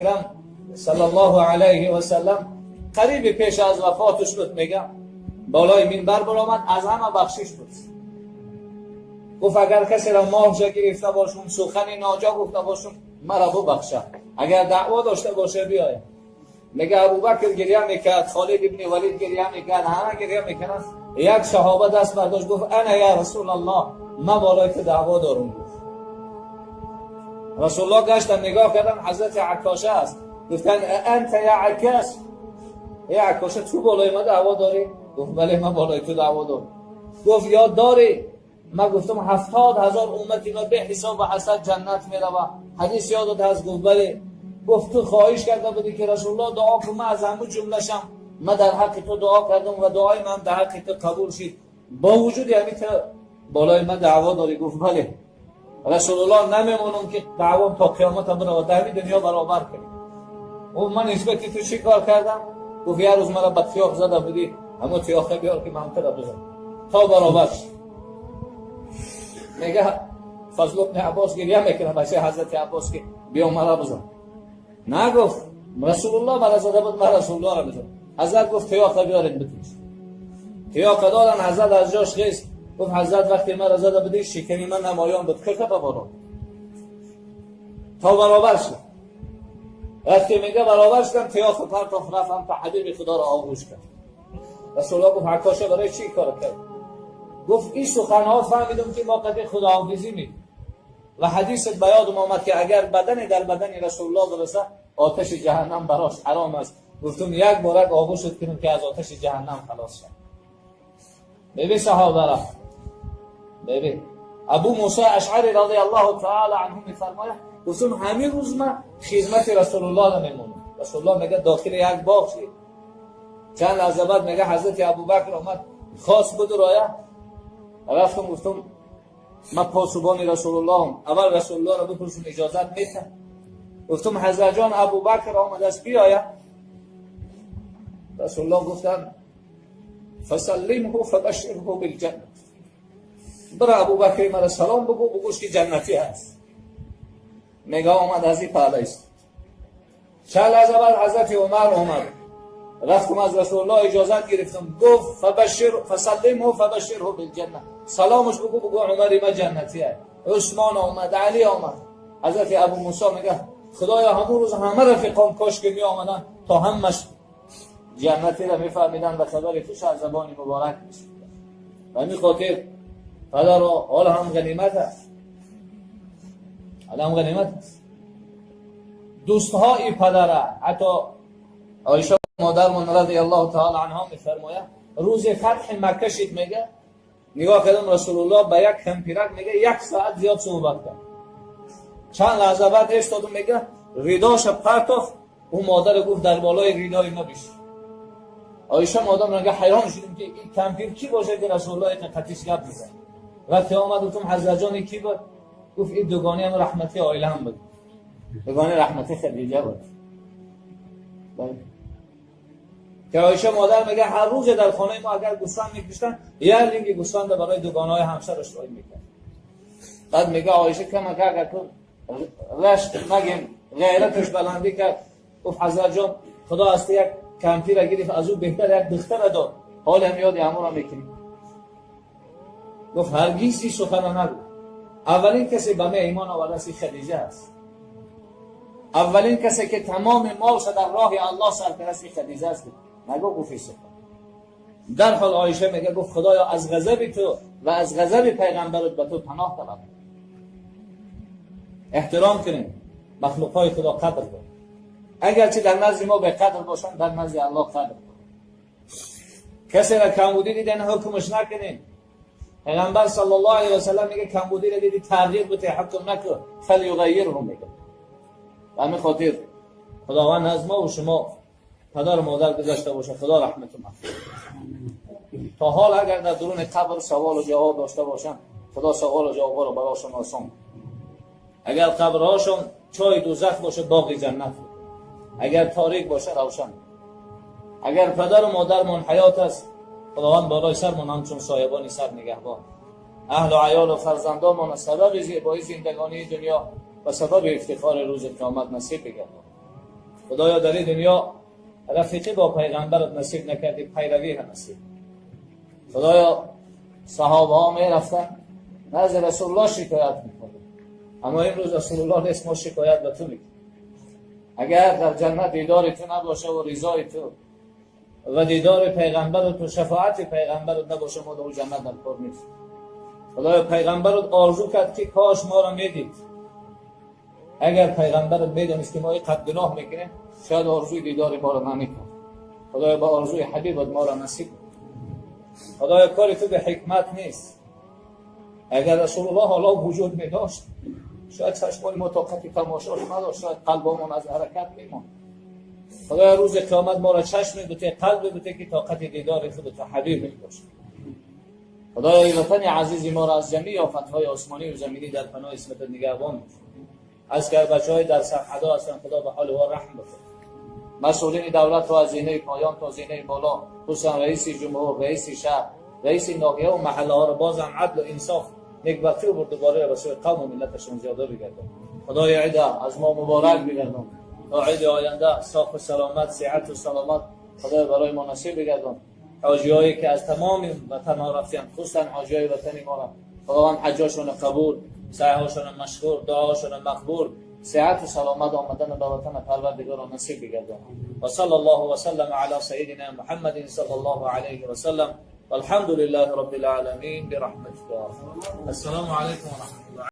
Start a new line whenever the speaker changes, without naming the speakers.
اکرم صلی الله علیه و سلم قریب پیش از وفاتش بود، میگم بالای منبر برآمد، از همه بخشش بود. گفت اگر کسی را ماهجه گرفته باشم، سخنی ناجا گفته باشم، مرا ببخشه، اگر دعوا داشته باشه بیاید. میگه ابوبکر گریه میکرد، خالد ابن ولید گریه میکرد، همه گریه میکردن. یک صحابه دست برداشت گفت انا یا رسول الله، من بالای تو دعوا دارم. رسول الله گشتن نگاه کردن، حضرت عکاشه است. گفتن انت یا عکاش، ای عکاشه تو بالای ما دعوا داری؟ گفت بله من بالای تو دعوا دارم. گفت یاد داری من گفتم 70,000 امتی را به حساب و حسد جنت میروه، حدیث یادت هست؟ گفت بله. گفت تو خواهش کرده بودی که رسول الله دعا کن من از همه جمله شم، من در حق تو دعا کردم و دعای من در حق تو قبول شد، با وجود همین تو بالای من دعوا داری؟ گفت بله. رسول الله نمیمونم که دعوام تا قیامت برای در دنیا برابر کنیم. اون من نسبتی تو چی کار کردم؟ گفت یه روز مرا بدخیاق زده بودی، همون تیاخه بیار که من تر بزن تا برابر. میگه فضل ابن عباس گریه میکنه بچه حضرت عباس که بیا مرا بزن. نگفت رسول الله مرا زده بود، من رسول الله را بزن. حضرت گفت تیاخه بیارید بتونش. تیاخه دادن، حضرت از جاش خیست. گفت حضرت وقتی مرا زده بودی شکنی من نمایان بود، که ببارا تا برابر شد. وقتی میگه برابر شدم تیاخه پرتاف رفتم تا حبیب خدا را آغوش کرد. رسول الله گفت عکاشه برای چی کار کرد؟ گفت این سخنها فهمیدم که ما قد خداحافظی می‌کنیم و حدیث بیاد آمد که اگر بدن در بدن رسول الله برسه آتش جهنم براش حرام است. گفتم یک بارک آغوش کنیم که از آتش جهنم خلاص شد. ببین صحابه را، ببین ابو موسی اشعری رضی الله تعالی عنه میفرماید گفتم همین روز من خدمت رسول الله را میمونم. رسول الله میگه داخل یک باغ شد. چند لحظه بعد میگه حضرت ابوبکر اومد خواست بود رایا، رفتم گفتم من پاسبان رسول الله هم. اول رسول الله را بپرسم اجازت میده؟ گفتم حضرت جان ابوبکر آمد است بیاید. رسول الله گفتن فسلمه فبشره بالجنه، برای ابوبکر مرا سلام بگو، بگوش که جنتی هست. میگه آمد از این پهله است. چند لحظه بعد حضرت عمر آمد، رفتم از رسول الله اجازت گرفتم، گفت فسلمه فبشره بالجنه، سلامش بگو، بگو عمر ما جنتی هست. عثمان آمد، علی آمد. حضرت ابو موسی میگه خدایا همون روز همه رفیقان کاش که می آمدن تا همش جنتی را میفهمیدن و خبر توش از زبان مبارک میشه. و همین خاطر پدر حال هم غنیمت است، حال هم غنیمت است. دوستهای پدر، حتی عایشه مادرمون رضی الله تعالی عنها میفرماید روز فتح مکه شد، میگه نگاه کردم رسول الله به یک کمپیرک میگه 1 ساعت زیاد صحبت کرد. چند لحظه بعد ایستادم، میگه ریداش پرتاف، اون مادر گفت در بالای ریدای ما بیش. عایشه مادر میگه حیران شدیم که این کمپیر کی باشه که رسول الله قطیش گپ میزنه. وقتی آمد گفتم حضرت جان کی بود؟ گفت این دوگانه هم رحمتی عائله هم بود، دوگانه رحمتی خدیجه بود. که عایشه مادر میگه هر روز در خانه ما اگر گوسفند میکشتن یه لینگ گوسفند برای دوگانه‌های همسرش رای میکرد. بعد میگه عایشه که اگر تو رشت مگیم غیرتش بلندی کرد، گفت حضرت جان خدا است یک کمپیر گرفت از او بهتر یک دختر داد، حال هم یاد امورا میکنی. گفت هرگز این سخن نگو. اولین کسی به من ایمان آورده خدیجه است. اولین کسی که تمام مالش در راه الله سرپرستی خدیجه است. نگو گفت این سخن. در حال عایشه میگه گفت خدایا از غضب تو و از غضب پیغمبرت به تو پناه طلبم. احترام کنیم، مخلوقات خدا قدر کنیم. اگرچه در نزد ما به قدر باشن، در نزد الله قدر کنیم. کسی را کمبودی دیدن حکمش نکنیم. پیغمبر صلی الله علیه و سلم میگه کمبودی را دیدی تغییر بده حکم نکن فلیغیره میگه. همین خاطر خداوند از ما و شما پدر و مادر گذاشته باشه، خدا رحمت و مغفرت. تا حال اگر در درون قبر سوال و جواب داشته باشن، خدا سوال و جواب را براشون آسان. اگر قبرهاشون چای دوزخ باشه باغ جنت، اگر تاریک باشه روشن. اگر پدر و مادرمون حیات است، خداوند بالای سرمون همچون سایبانی سر نگهبان. اهل و عیال و فرزندانمون سبب زیبایی زندگانی دنیا و سبب افتخار روز قیامت نصیب بگردان. خدایا در این دنیا رفیقی با پیغمبرت نصیب نکردی، پیروی هم نصیب. خدایا صحابه ها می رفتن نزد رسول الله شکایت میکنه، اما امروز رسول الله نیست، ما شکایت به تو میکنیم. اگر در جنت دیدار تو نباشه و رضای تو و دیدار پیغمبرت و شفاعت پیغمبرت نباشه، ما در جنت در کار نیست. خدایا پیغمبرت آرزو کرد که کاش ما را میدید. اگر پیغمبرت میدونست که ما قد گناه میکنیم، شاید آرزوی دیدار ما را نمیکرد. خدایا با آرزوی حبیبت ما را نصیب کن. خدایا کار تو به حکمت نیست. اگر رسول الله حالا وجود می داشت، شاید چشمان ما طاقت تماشاش نداشت، شاید قلبمون از حرکت میماند. خدایا روز قیامت ما را چشم بده، قلب بده که طاقت دیدار خودت و حبیب می داشت. خدایا ای وطن عزیز ما را از جمیع آفت‌های آسمانی و زمینی در پناه اسمت نگهبان دار. از که بچه‌های در صفحه‌ها هستن، خدا به حال و رحم بکن. مسئولین دولت را از زینه پایان تا زینه بالا، خصوصا رئیس جمهور، رئیس شهر، رئیس ناحیه و محله ها را بازم عدل و انصاف، نیکبختی و بردباری را به سوی قوم و ملتشون زیاده بگردان. خدای عید از ما مبارک بگردان، تا عید آینده صاف و سلامت، صحت و سلامت خدای برای ما نصیب بگردان. حاجیایی که از تمام وطن ها رفتند، خصوصا حاجیای وطن ما را خداوند حجاشون قبول، سعی‌هاشون مشکور، دعاشون مقبول، صحت و سلامت آمدن به وطن پروردگار نصیب بگردان. و صلی الله و سلم علی سیدنا محمد صلی الله علیه و سلم والحمد لله رب العالمین برحمتك. السلام علیکم و رحمت الله.